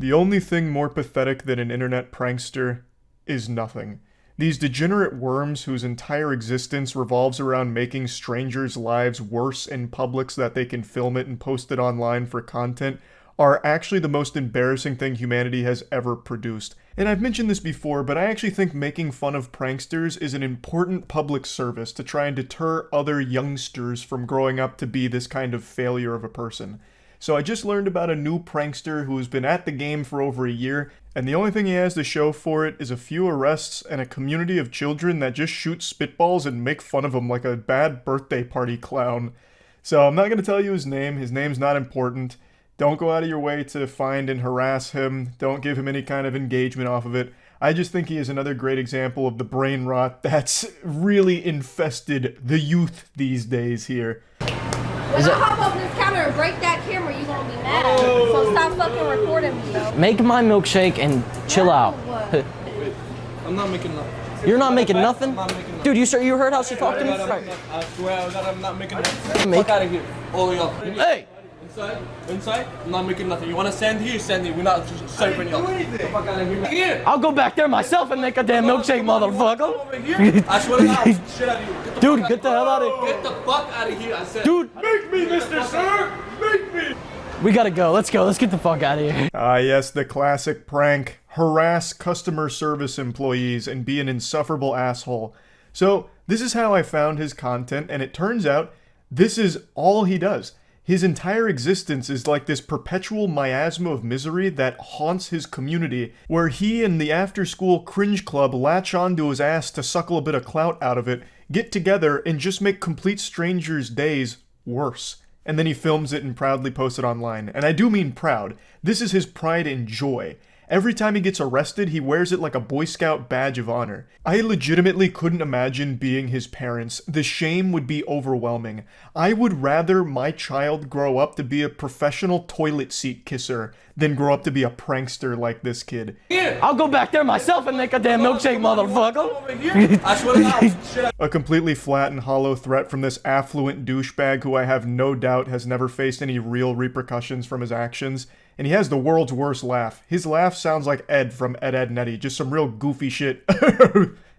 The only thing more pathetic than an internet prankster is nothing. These degenerate worms whose entire existence revolves around making strangers' lives worse in public so that they can film it and post it online for content are actually the most embarrassing thing humanity has ever produced. And I've mentioned this before, but I actually think making fun of pranksters is an important public service to try and deter other youngsters from growing up to be this kind of failure of a person. So I just learned about a new prankster who's been at the game for over a year, and the only thing he has to show for it is a few arrests and a community of children that just shoot spitballs and make fun of him like a bad birthday party clown. So I'm not going to tell you his name's not important. Don't go out of your way to find and harass him. Don't give him any kind of engagement off of it. I just think he is another great example of the brain rot that's really infested the youth these days here. When I hop up this counter and break that camera, you gonna be mad. So stop fucking recording me, though. Make my milkshake and chill out. I'm not making nothing. You're not making nothing? I'm not making nothing. Dude, you heard how she talked to me? I swear that I'm not making nothing. Fuck out of here. All y'all. Hey! Inside? I'm not making nothing. You wanna stand here? Stand here. We're not serving y'all. Fuck out of here. Here! I'll go back there myself and make a damn milkshake, motherfucker. Over here? I swear to God, shit out of you. Dude, get the hell out of here. Get the fuck out of here, I said. Dude! Make me, Mr. Sir! Make me! We gotta go. Let's go. Let's get the fuck out of here. Ah, yes, the classic prank. Harass customer service employees and be an insufferable asshole. So, this is how I found his content, and it turns out this is all he does. His entire existence is like this perpetual miasma of misery that haunts his community, where he and the after-school cringe club latch onto his ass to suckle a bit of clout out of it, get together, and just make complete strangers' days worse. And then he films it and proudly posts it online. And I do mean proud. This is his pride and joy. Every time he gets arrested, he wears it like a Boy Scout badge of honor. I legitimately couldn't imagine being his parents. The shame would be overwhelming. I would rather my child grow up to be a professional toilet seat kisser than grow up to be a prankster like this kid. I'll go back there myself and make a damn milkshake, motherfucker. I swear to God, shit out. A completely flat and hollow threat from this affluent douchebag who I have no doubt has never faced any real repercussions from his actions. And he has the world's worst laugh. His laugh sounds like Ed from Ed, Edd n Eddy. Just some real goofy shit.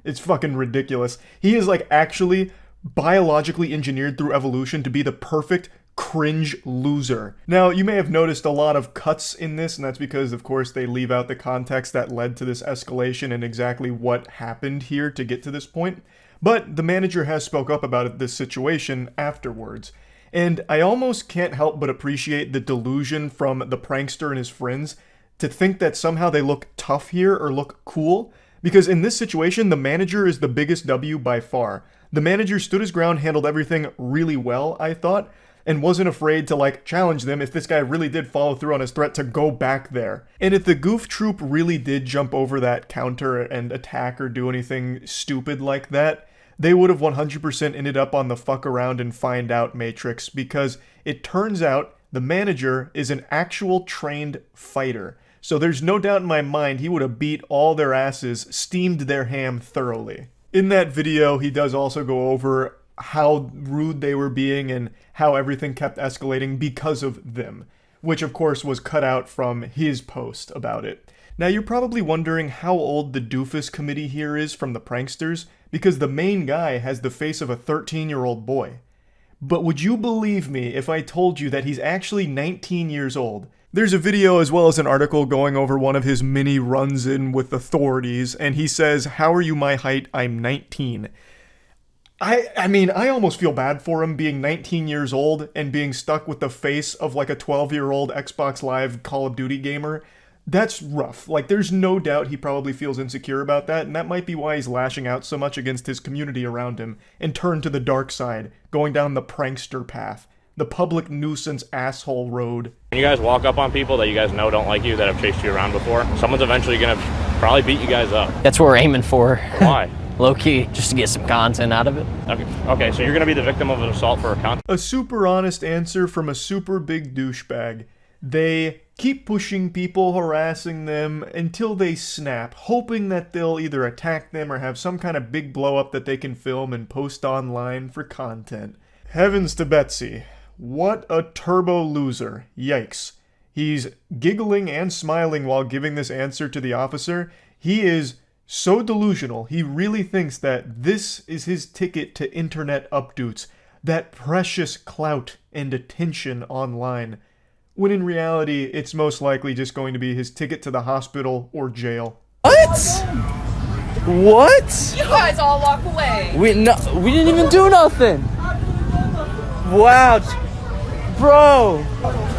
It's fucking ridiculous. He is like actually biologically engineered through evolution to be the perfect cringe loser. Now, you may have noticed a lot of cuts in this, and that's because, of course, they leave out the context that led to this escalation and exactly what happened here to get to this point. But the manager has spoke up about this situation afterwards. And I almost can't help but appreciate the delusion from the prankster and his friends to think that somehow they look tough here or look cool. Because in this situation, the manager is the biggest W by far. The manager stood his ground, handled everything really well, I thought, and wasn't afraid to, like, challenge them if this guy really did follow through on his threat to go back there. And if the goof troop really did jump over that counter and attack or do anything stupid like that, they would have 100% ended up on the fuck around and find out matrix, because it turns out the manager is an actual trained fighter. So there's no doubt in my mind he would have beat all their asses, steamed their ham thoroughly. In that video, he does also go over how rude they were being and how everything kept escalating because of them, which of course was cut out from his post about it. Now you're probably wondering how old the doofus committee here is from the pranksters, because the main guy has the face of a 13-year-old boy. But would you believe me if I told you that he's actually 19 years old? There's a video as well as an article going over one of his mini runs-in with authorities, and he says, "How are you my height? I'm 19. I mean, I almost feel bad for him being 19 years old and being stuck with the face of like a 12-year-old Xbox Live Call of Duty gamer. That's rough. Like, there's no doubt he probably feels insecure about that, and that might be why he's lashing out so much against his community around him and turned to the dark side, going down the prankster path, the public nuisance asshole road." When you guys walk up on people that you guys know don't like you, that have chased you around before, someone's eventually gonna probably beat you guys up. That's what we're aiming for. Why? Low-key, just to get some content out of it. Okay, so you're gonna be the victim of an assault for a content. A super honest answer from a super big douchebag. They keep pushing people, harassing them until they snap, hoping that they'll either attack them or have some kind of big blow up that they can film and post online for content. Heavens to Betsy. What a turbo loser. Yikes. He's giggling and smiling while giving this answer to the officer. He is so delusional. He really thinks that this is his ticket to internet updates, that precious clout and attention online, when in reality, it's most likely just going to be his ticket to the hospital or jail. What? What? You guys all walk away. We didn't even do nothing. Wow, bro.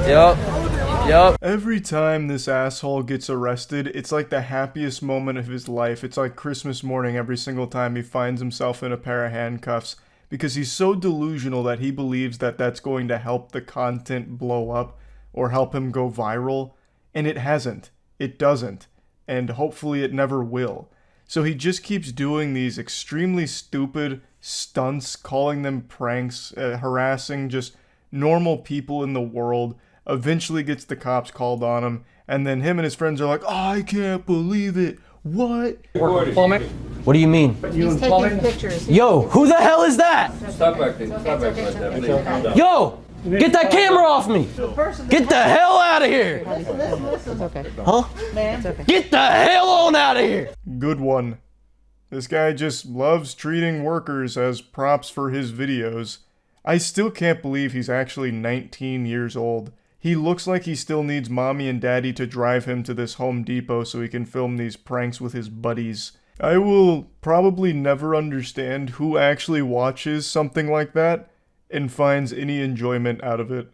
Yup. Every time this asshole gets arrested, it's like the happiest moment of his life. It's like Christmas morning every single time he finds himself in a pair of handcuffs, because he's so delusional that he believes that that's going to help the content blow up or help him go viral, and it hasn't. It doesn't, and hopefully it never will. So he just keeps doing these extremely stupid stunts, calling them pranks, harassing just normal people in the world, eventually gets the cops called on him, and then him and his friends are like, oh, I can't believe it. What? Plumbing? What do you mean? He's taking pictures. Yo, who the hell is that? Stop acting. Stop acting like that, please. Yo, get that camera off me. Get the hell out of here. It's okay. Huh? It's okay. Get the hell on out of here. Good one. This guy just loves treating workers as props for his videos. I still can't believe he's actually 19 years old. He looks like he still needs mommy and daddy to drive him to this Home Depot so he can film these pranks with his buddies. I will probably never understand who actually watches something like that and finds any enjoyment out of it.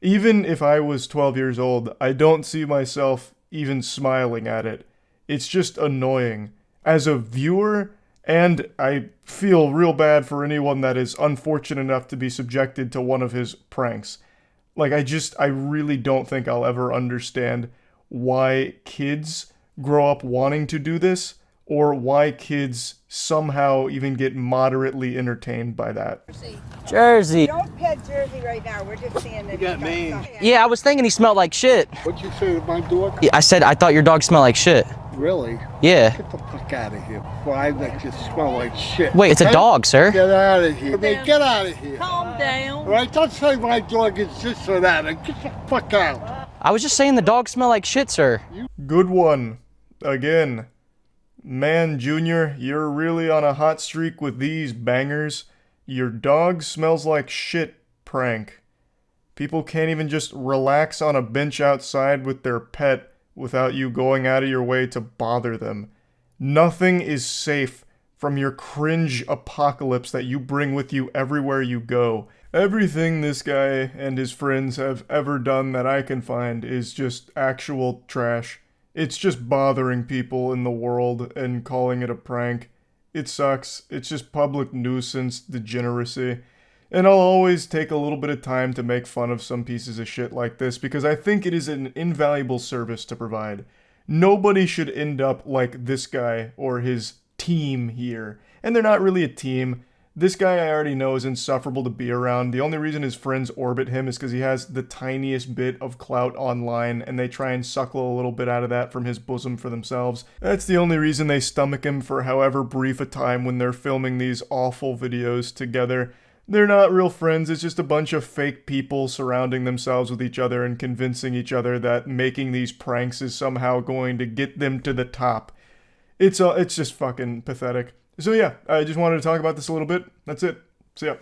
Even if I was 12 years old, I don't see myself even smiling at it. It's just annoying. As a viewer, and I feel real bad for anyone that is unfortunate enough to be subjected to one of his pranks. Like, I really don't think I'll ever understand why kids grow up wanting to do this, or why kids somehow even get moderately entertained by that. Jersey. Don't pet Jersey right now. We're just seeing that. You got me. Yeah, I was thinking he smelled like shit. What'd you say to my dog? I said I thought your dog smelled like shit. Really? Yeah. Get the fuck out of here before I let you smell like shit. Wait, it's a dog, sir. Get out of here. Man, get out of here. Calm down. All right, don't say my dog is this or that. Get the fuck out. I was just saying the dog smelled like shit, sir. Good one. Again. Man, Junior, you're really on a hot streak with these bangers. Your dog smells like shit prank. People can't even just relax on a bench outside with their pet without you going out of your way to bother them. Nothing is safe from your cringe apocalypse that you bring with you everywhere you go. Everything this guy and his friends have ever done that I can find is just actual trash. It's just bothering people in the world and calling it a prank. It sucks. It's just public nuisance degeneracy. And I'll always take a little bit of time to make fun of some pieces of shit like this because I think it is an invaluable service to provide. Nobody should end up like this guy or his team here. And they're not really a team. This guy I already know is insufferable to be around. The only reason his friends orbit him is because he has the tiniest bit of clout online and they try and suckle a little bit out of that from his bosom for themselves. That's the only reason they stomach him for however brief a time when they're filming these awful videos together. They're not real friends, it's just a bunch of fake people surrounding themselves with each other and convincing each other that making these pranks is somehow going to get them to the top. It's just fucking pathetic. So yeah, I just wanted to talk about this a little bit. That's it. See ya.